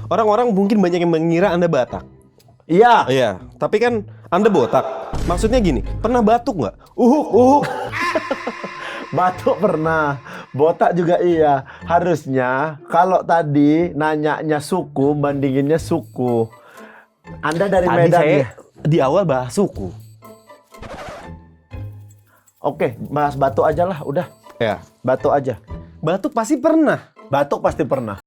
Orang-orang mungkin banyak yang mengira Anda Batak. Iya. Iya, tapi kan Anda botak. Maksudnya gini, pernah batuk nggak? Uhuk. Batuk pernah, botak juga iya. Harusnya kalau tadi nanyanya suku, bandinginnya suku. Anda dari Tadi Medan saya ya? di awal bahas suku. Oke, bahas batuk aja lah, udah. Ya, Batuk aja. batuk pasti pernah. Batuk pasti pernah.